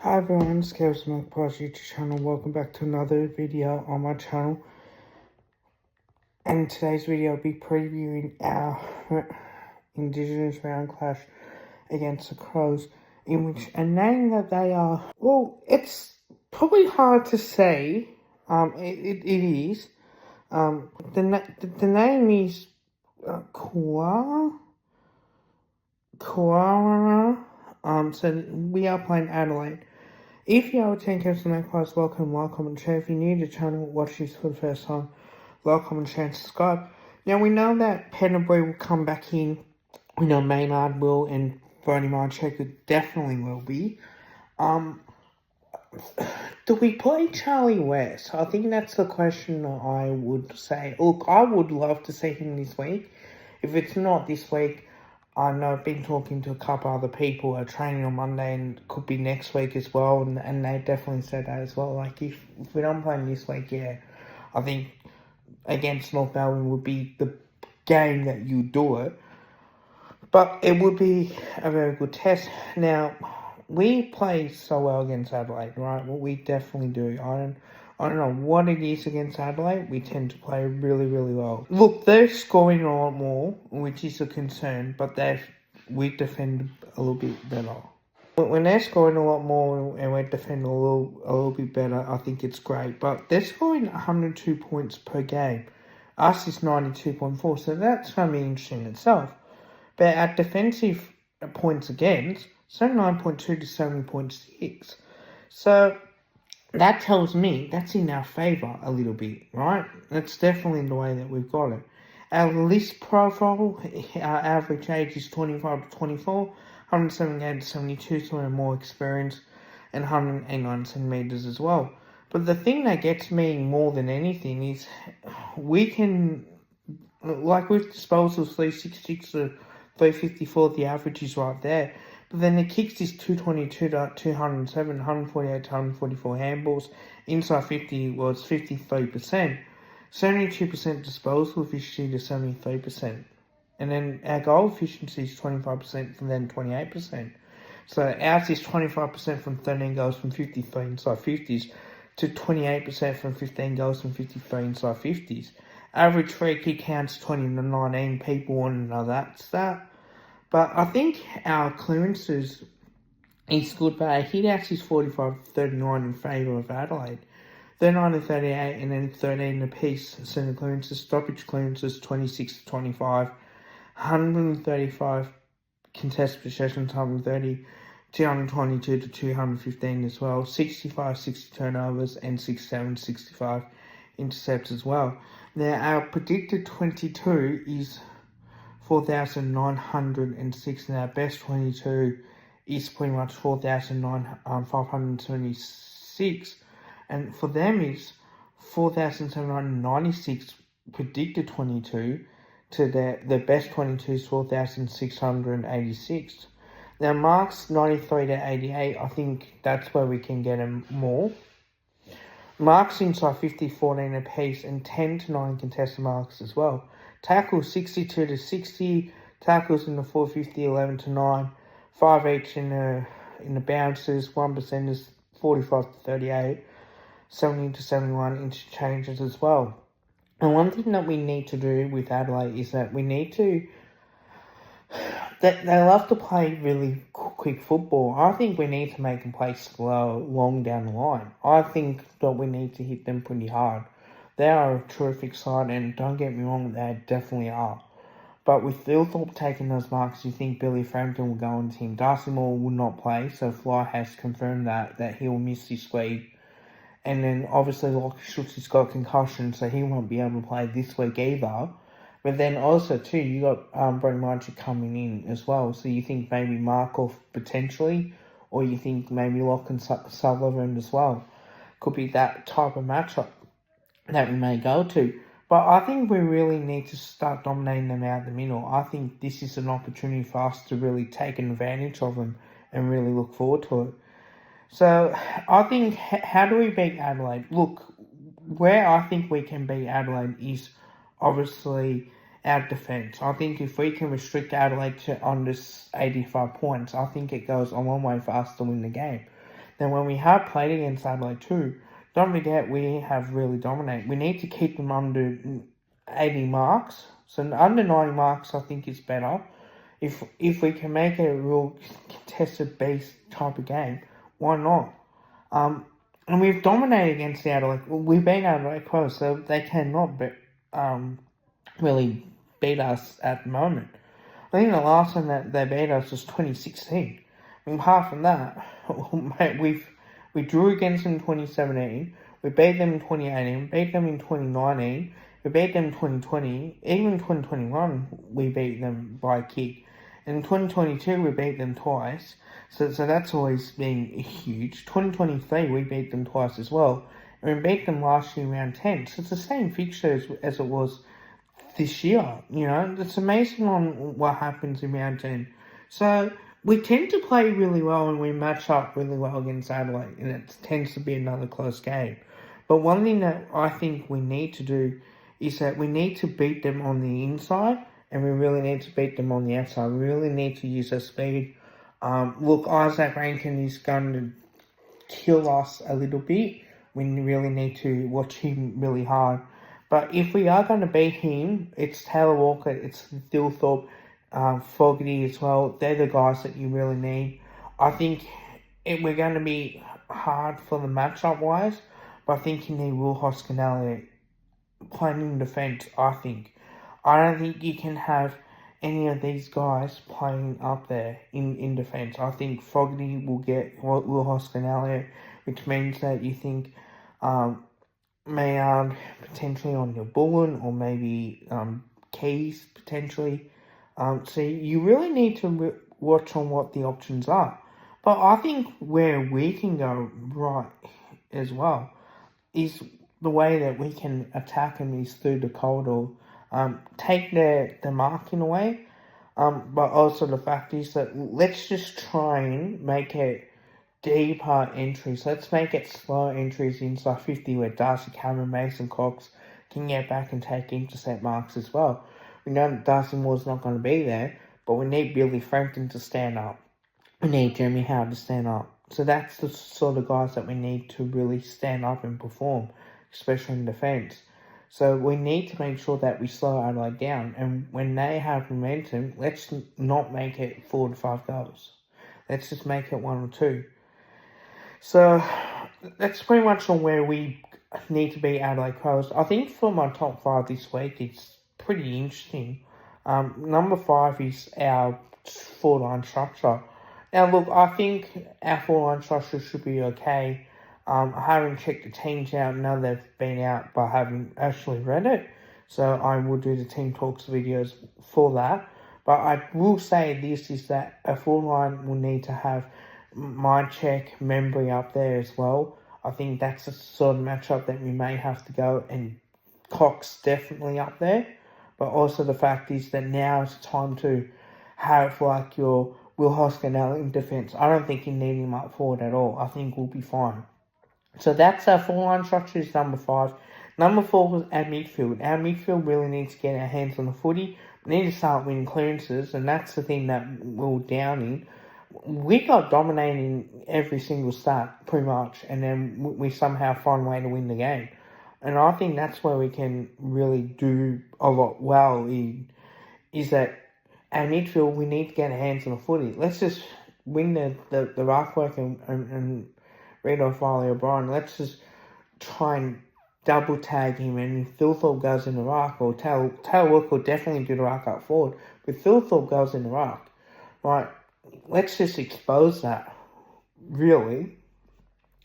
Hi everyone, it's Kev's YouTube channel. Welcome back to another video on my channel. And in today's video, I'll be previewing our Indigenous round clash against the Crows, in which a name that they are, well, it's probably hard to say. It is. The name is Koara. So we are playing Adelaide. If you are returning to the class, welcome, and share. If you're new to the channel, watch this for the first time, welcome and share and subscribe. Now we know that Penderbury will come back in. We know Maynard will, and Brody Marchecker definitely will be. Do we play Charlie West? I think that's the question I would say. Look, I would love to see him this week. If it's not this week, I know I've been talking to a couple other people who are training on Monday, and it could be next week as well, and they definitely said that as well. Like, if we don't play him this week, yeah, I think against North Melbourne would be the game that you do it. But it would be a very good test. Now, we play so well against Adelaide, right? Well, we definitely do. I don't know what it is against Adelaide. We tend to play really, really well. Look, they're scoring a lot more, which is a concern, but we defend a little bit better. When they're scoring a lot more and we're defending a little bit better, I think it's great. But they're scoring 102 points per game. Us is 92.4, so that's going to be interesting in itself. But at defensive points against, 79.2 to 70.6. So that tells me that's in our favour a little bit, right? That's definitely the way that we've got it. Our list profile, our average age is 25 to 24, 178 to 72, so we're more experienced, and 189 centimetres as well. But the thing that gets me more than anything is we can, like with disposals, 366 to 354, the average is right there. But then the kicks is 222 to 207, 148 to 144 handballs. Inside 50 was 53%. 72% disposal efficiency to 73%. And then our goal efficiency is 25% from then 28%. So ours is 25% from 13 goals from 53 inside 50s to 28% from 15 goals from 53 inside 50s. Average free kick counts 20 to 19. People want to know that stat. But I think our clearances is good, but our hit-outs is 45 to 39 in favour of Adelaide. 39 to 38 and then 13 apiece centre clearances. Stoppage clearances 26 to 25. 135 contested possessions, 130. 222 to 215 as well. 65, 60 turnovers and 67, 65 intercepts as well. Now our predicted 22 is 4,906, and our best 22 is pretty much 4,576, and for them is 4,796 predicted 22 to the best 22 is 4,686. Now marks 93 to 88, I think that's where we can get them more. Marks inside 50, 14 apiece, and 10 to 9 contested marks as well. Tackles 62 to 60, tackles in the 450, 11 to 9, 5 each in the bounces, 1% is 45 to 38, 70 to 71 interchanges as well. And one thing that we need to do with Adelaide is that we need to, they love to play really quick football. I think we need to make them play slow, long down the line. I think that we need to hit them pretty hard. They are a terrific side, and don't get me wrong, they definitely are. But with Thilthorpe taking those marks, you think Billy Frampton will go on team. Darcy Moore will not play, so Fly has confirmed that he will miss this week. And then obviously Lockie Schultz has got concussion, so he won't be able to play this week either. But then also too, you got Brent Marchik coming in as well. So you think maybe Markov potentially, or you think maybe Locke and Sullivan as well. Could be that type of matchup that we may go to. But I think we really need to start dominating them out the middle. I think this is an opportunity for us to really take advantage of them and really look forward to it. So I think, how do we beat Adelaide? Look, where I think we can beat Adelaide is obviously our defence. I think if we can restrict Adelaide to under 85 points, I think it goes a long way for us to win the game. then when we have played against Adelaide too, don't forget we have really dominated. We need to keep them under 80 marks. So under 90 marks, I think is better. If we can make it a real contested based type of game, why not? And we've dominated against the Adelaide. We've been Adelaide close, so they cannot really beat us at the moment. I think the last time that they beat us was 2016. I mean, apart from that, we drew against them in 2017. We beat them in 2018. We beat them in 2019. We beat them in 2020. Even in 2021, we beat them by a kick. And in 2022, we beat them twice. So that's always been huge. 2023, we beat them twice as well. And we beat them last year round 10. So it's the same fixture as it was this year. You know, it's amazing on what happens in round 10. So we tend to play really well and we match up really well against Adelaide. And it tends to be another close game. But one thing that I think we need to do is that we need to beat them on the inside. And we really need to beat them on the outside. We really need to use our speed. Look, Isaac Rankin is going to kill us a little bit. We really need to watch him really hard. But if we are going to beat him, it's Taylor Walker, it's Thilthorpe, Fogarty as well. They're the guys that you really need. I think we're going to be hard for the matchup-wise, but I think you need Will Hoskinelli playing in defence, I think. I don't think you can have any of these guys playing up there in defence. I think Fogarty will get Will Hoskinelli, which means that you think Maynard potentially on your Bullen or maybe Keys potentially. So you really need to watch on what the options are. But I think where we can go right as well is the way that we can attack them is through the corridor. Take the marking away, but also the fact is that let's just try and make it deeper entries. Let's make it slow entries inside 50 where Darcy Cameron, Mason Cox can get back and take intercept marks as well. We know that Darcy Moore's not going to be there, but we need Billy Frampton to stand up. We need Jeremy Howard to stand up. So that's the sort of guys that we need to really stand up and perform, especially in defence. So we need to make sure that we slow Adelaide down. And when they have momentum, let's not make it 4 to 5 goals. Let's just make it 1 or 2. So that's pretty much on where we need to be Adelaide Crows. I think for my top 5 this week, it's pretty interesting. Number 5 is our 4-line structure. Now look, I think our 4-line structure should be okay. I haven't checked the teams out now they've been out, but I haven't actually read it. So I will do the team talks videos for that. But I will say this is that a 4-line will need to have Mycheck, Membry up there as well. I think that's the sort of matchup that we may have to go, and Cox definitely up there. But also the fact is that now is the time to have like your Will Hoskinelli in defence. I don't think you need him up forward at all. I think we'll be fine. So that's our 4-line structure is number 5. Number 4 was our midfield. Our midfield really needs to get our hands on the footy. We need to start winning clearances, and that's the thing that we're down in. We got dominating every single start, pretty much, and then we somehow find a way to win the game. And I think that's where we can really do a lot well in, is that our midfield, we need to get our hands on the footy. Let's just win the ruck work and read off Riley O'Brien. Let's just try and double tag him, and if Thilthorpe goes in the ruck, or Taylor Walker will definitely do the ruck up forward, but Thilthorpe goes in the ruck, right? Let's just expose that, really,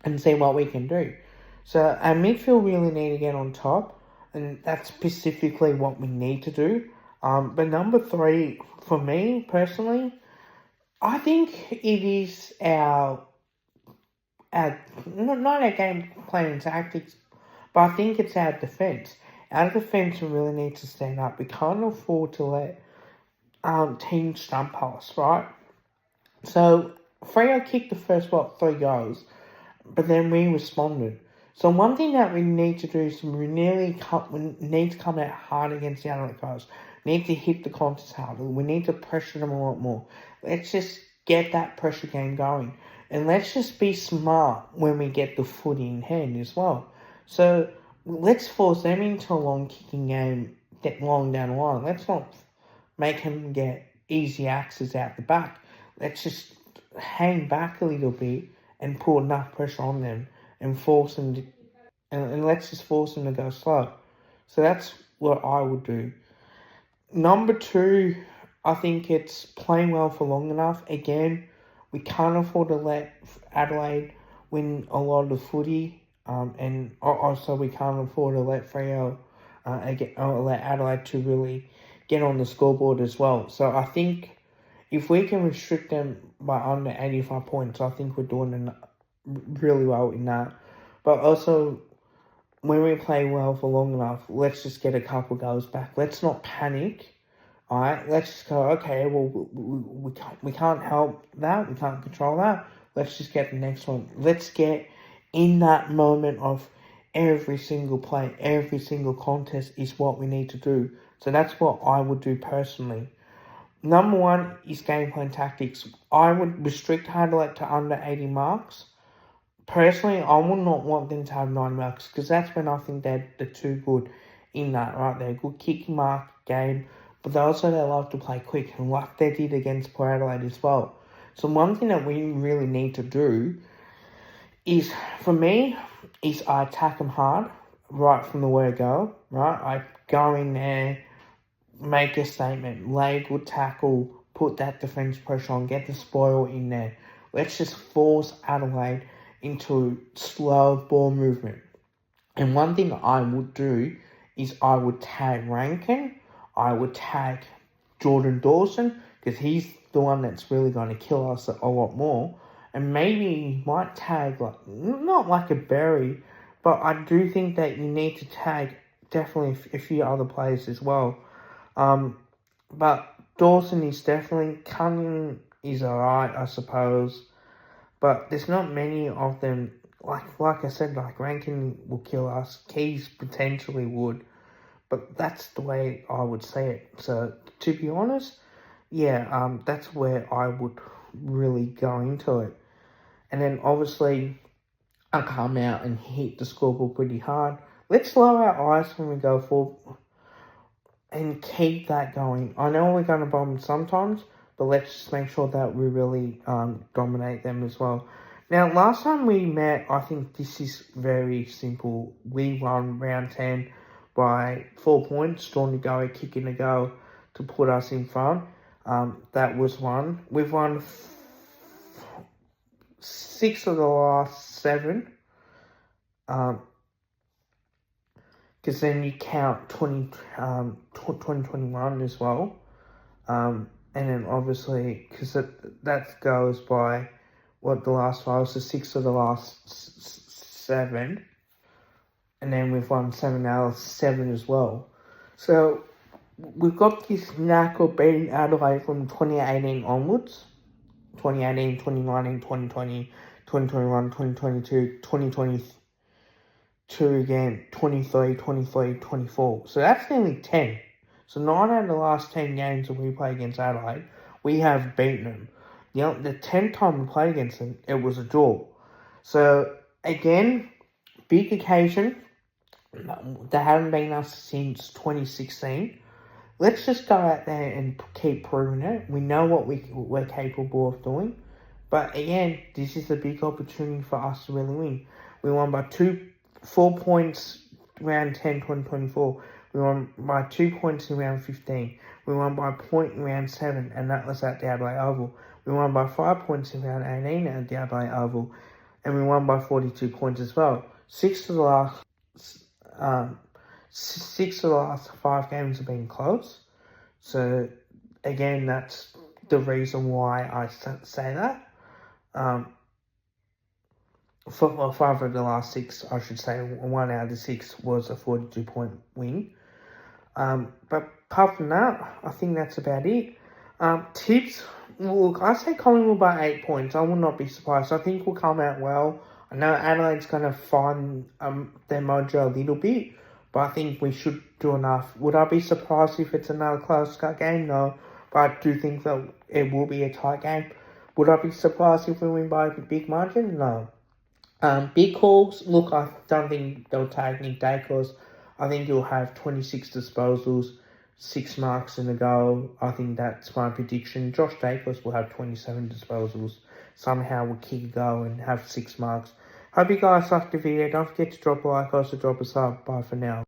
and see what we can do. So our midfield really need to get on top, and that's specifically what we need to do. But number 3, for me personally, I think it is our not our game plan and tactics, but I think it's our defence. Our defence really needs to stand up. We can't afford to let teams stump us, right? So Freo kicked the first 3 goals, but then we responded. So one thing that we need to do is we need to come out hard against the Adelaide Crows. We need to hit the contests harder. We need to pressure them a lot more. Let's just get that pressure game going. And let's just be smart when we get the footy in hand as well. So let's force them into a long kicking game, get long down the line. Let's not make them get easy axes out the back. Let's just hang back a little bit and put enough pressure on them and force them to, and let's just force them to go slow. So that's what I would do. Number two, I think it's playing well for long enough. Again, we can't afford to let Adelaide win a lot of the footy, and also we can't afford to let Freo, let Adelaide to really get on the scoreboard as well. So I think if we can restrict them by under 85 points, I think we're doing really well in that. But also, when we play well for long enough, let's just get a couple goals back. Let's not panic. Alright, let's just go, okay, well, we can't help that. We can't control that. Let's just get the next one. Let's get in that moment of every single play, every single contest is what we need to do. So that's what I would do personally. Number one is game plan tactics. I would restrict Adelaide to under 80 marks. Personally, I would not want them to have 9 marks because that's when I think they're too good in that, right? They're a good kicking mark game, but they love to play quick, and like they did against Port Adelaide as well. So one thing that we really need to do is, for me, is I attack them hard right from the word go, right? I go in there, make a statement, lay a good tackle, put that defence pressure on, get the spoil in there. Let's just force Adelaide into slow ball movement. And one thing I would do is I would tag Rankin, I would tag Jordan Dawson, because he's the one that's really going to kill us a lot more. And maybe you might tag, not like a Berry, but I do think that you need to tag definitely a few other players as well. But Dawson is definitely, Cunningham is alright, I suppose. But there's not many of them, like I said, like Rankin will kill us, Keys potentially would, but that's the way I would say it. So, to be honest, yeah, that's where I would really go into it. And then, obviously, I come out and hit the scoreboard pretty hard. Let's lower our eyes when we go forward and keep that going. I know we're going to bomb sometimes, but let's just make sure that we really dominate them as well. Now, last time we met, I think this is very simple. We won round 10 by 4 points. Storm to go, kicking a goal to put us in front. That was one. We've won 6 of the last 7. Because then you count 2021 as well. And then obviously, because that goes by what the last 5, so 6 of the last 7. And then we've won 7 out of 7 as well. So we've got this knack of beating Adelaide from 2018 onwards. 2018, 2019, 2020, 2021, 2022, 2022 again, 23, 24. So that's nearly 10. So 9 out of the last 10 games that we play against Adelaide, we have beaten them. You know, the 10th time we played against them, it was a draw. So, again, big occasion. They haven't beaten us since 2016. Let's just go out there and keep proving it. We know what we're capable of doing. But, again, this is a big opportunity for us to really win. We won by 4 points round 10, 2024. We won by 2 points in round 15. We won by a point in round 7, and that was at the Adelaide Oval. We won by 5 points in round 18 at the Adelaide Oval, and we won by 42 points as well. 6 of the last 5 games have been close. So, again, that's the reason why I say that. 5 of the last 6, I should say, 1 out of the 6 was a 42-point win. But apart from that, I think that's about it. Tips, look, I say Collingwood by 8 points. I will not be surprised. I think we'll come out well. I know Adelaide's going to find their mojo a little bit, but I think we should do enough. Would I be surprised if it's another close game? No, but I do think that it will be a tight game. Would I be surprised if we win by a big margin? No. Big Hawks, look, I don't think they'll take Nick Dacos. I think he'll have 26 disposals, 6 marks in a goal. I think that's my prediction. Josh Dacos will have 27 disposals. Somehow will kick a goal and have 6 marks. Hope you guys liked the video. Don't forget to drop a like, also drop a sub. Bye for now.